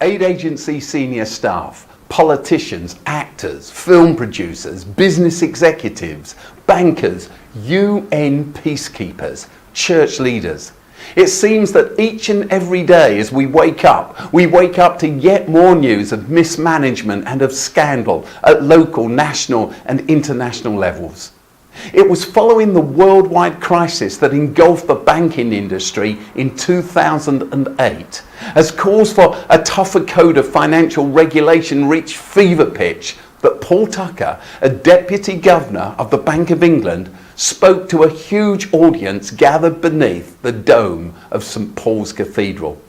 Aid agency senior staff, politicians, actors, film producers, business executives, bankers, UN peacekeepers, church leaders. It seems that each and every day as we wake up to yet more news of mismanagement and of scandal at local, national and international levels. It was following the worldwide crisis that engulfed the banking industry in 2008 as calls for a tougher code of financial regulation reached fever pitch that Paul Tucker, a deputy governor of the Bank of England, spoke to a huge audience gathered beneath the dome of St. Paul's Cathedral.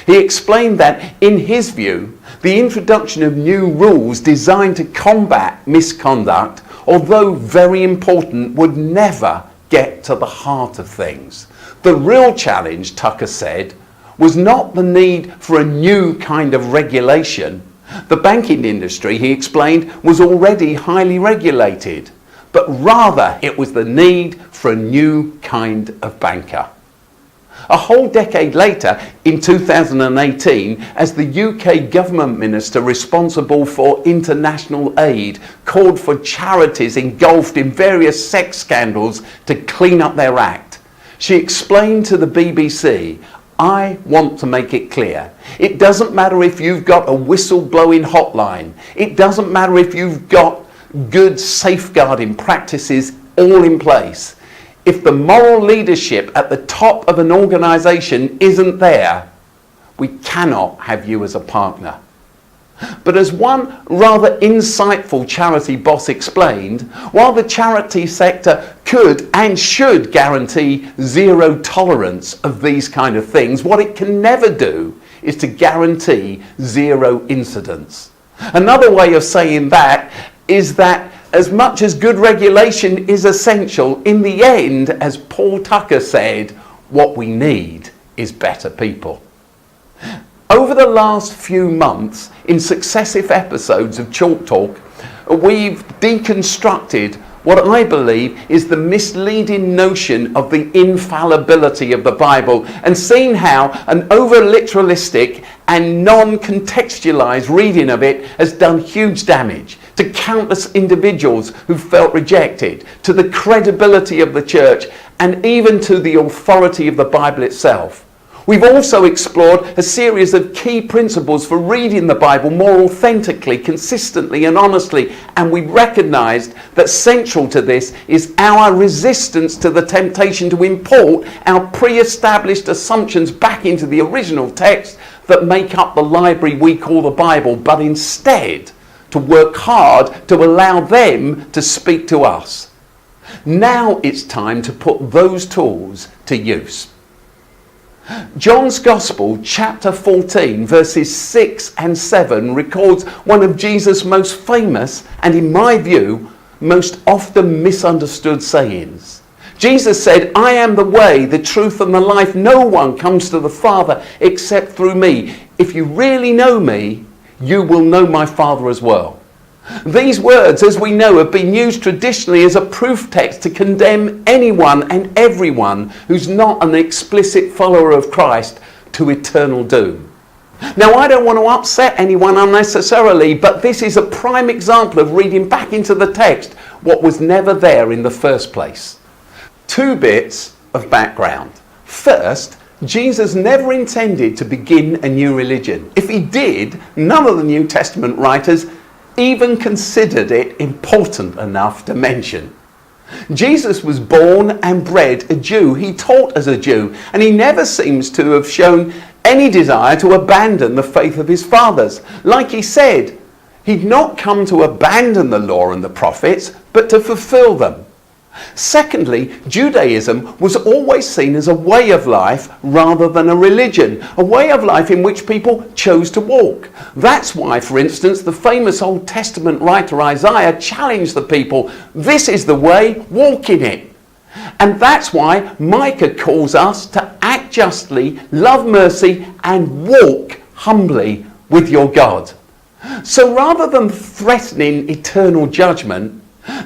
He explained that, in his view, the introduction of new rules designed to combat misconduct, although very important, would never get to the heart of things. The real challenge, Tucker said, was not the need for a new kind of regulation. The banking industry, he explained, was already highly regulated, but rather it was the need for a new kind of banker. A whole decade later, in 2018, as the UK government minister responsible for international aid called for charities engulfed in various sex scandals to clean up their act, she explained to the BBC, "I want to make it clear. It doesn't matter if you've got a whistle-blowing hotline. It doesn't matter if you've got good safeguarding practices all in place. If the moral leadership at the top of an organisation isn't there, we cannot have you as a partner." But as one rather insightful charity boss explained, while the charity sector could and should guarantee zero tolerance of these kind of things, what it can never do is to guarantee zero incidence. Another way of saying that is that as much as good regulation is essential, in the end, as Paul Tucker said, what we need is better people. Over the last few months, in successive episodes of Chalke Talk, we've deconstructed what I believe is the misleading notion of the infallibility of the Bible, and seen how an over-literalistic and non-contextualized reading of it has done huge damage to countless individuals who felt rejected, to the credibility of the church, and even to the authority of the Bible itself. We've also explored a series of key principles for reading the Bible more authentically, consistently and honestly, and we recognised that central to this is our resistance to the temptation to import our pre-established assumptions back into the original text that make up the library we call the Bible, but instead to work hard to allow them to speak to us. Now it's time to put those tools to use. John's Gospel, chapter 14, verses 6 and 7, records one of Jesus' most famous and, in my view, most often misunderstood sayings. Jesus said, "I am the way, the truth and the life. No one comes to the Father except through me. If you really know me, you will know my Father as well." These words, as we know, have been used traditionally as a proof text to condemn anyone and everyone who's not an explicit follower of Christ to eternal doom. Now, I don't want to upset anyone unnecessarily, but this is a prime example of reading back into the text what was never there in the first place. Two bits of background. First, Jesus never intended to begin a new religion. If he did, none of the New Testament writers even considered it important enough to mention. Jesus was born and bred a Jew. He taught as a Jew, and he never seems to have shown any desire to abandon the faith of his fathers. Like he said, he'd not come to abandon the law and the prophets, but to fulfill them. Secondly, Judaism was always seen as a way of life rather than a religion, a way of life in which people chose to walk. That's why, for instance, the famous Old Testament writer Isaiah challenged the people, "This is the way, walk in it." And that's why Micah calls us to act justly, love mercy, and walk humbly with your God. So rather than threatening eternal judgment,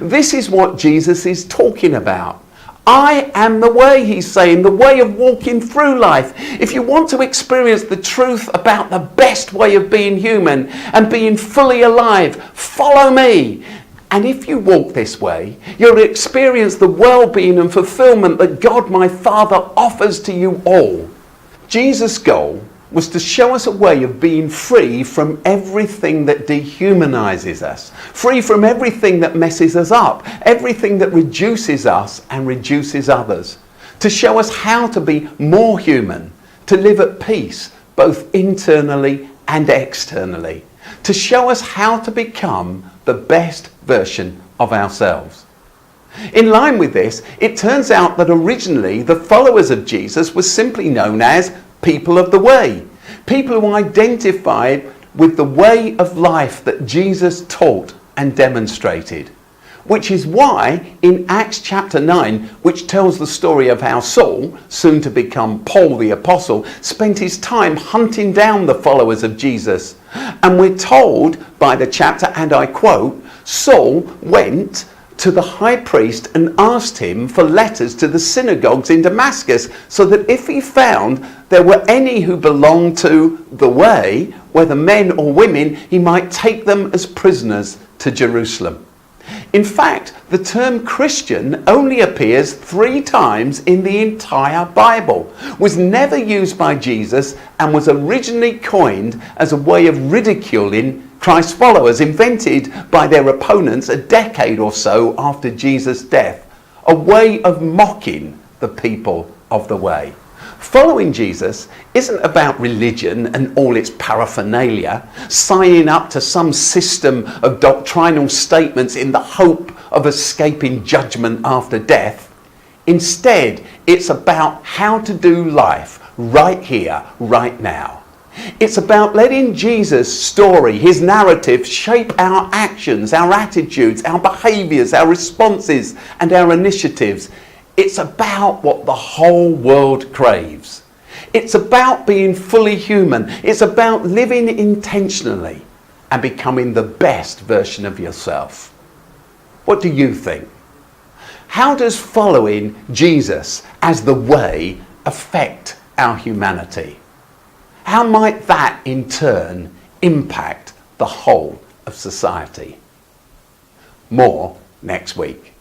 this is what Jesus is talking about. I am the way, he's saying, the way of walking through life. If you want to experience the truth about the best way of being human and being fully alive, follow me. And if you walk this way, you'll experience the well-being and fulfillment that God, my Father, offers to you all. Jesus' goal was to show us a way of being free from everything that dehumanizes us, free from everything that messes us up, everything that reduces us and reduces others, to show us how to be more human, to live at peace, both internally and externally, to show us how to become the best version of ourselves. In line with this, it turns out that originally the followers of Jesus were simply known as people of the way, people who identified with the way of life that Jesus taught and demonstrated. Which is why in Acts chapter 9, which tells the story of how Saul, soon to become Paul the Apostle, spent his time hunting down the followers of Jesus. And we're told by the chapter, and I quote, Saul went to the high priest and asked him for letters to the synagogues in Damascus, so that if he found there were any who belonged to the way, whether men or women, he might take them as prisoners to Jerusalem. In fact, the term Christian only appears 3 times in the entire Bible, was never used by Jesus, and was originally coined as a way of ridiculing Christ's followers, invented by their opponents a decade or so after Jesus' death, a way of mocking the people of the way. Following Jesus isn't about religion and all its paraphernalia, signing up to some system of doctrinal statements in the hope of escaping judgment after death. Instead, it's about how to do life right here, right now. It's about letting Jesus' story, his narrative, shape our actions, our attitudes, our behaviours, our responses, and our initiatives. It's about what the whole world craves. It's about being fully human. It's about living intentionally and becoming the best version of yourself. What do you think? How does following Jesus as the way affect our humanity? How might that in turn impact the whole of society? More next week.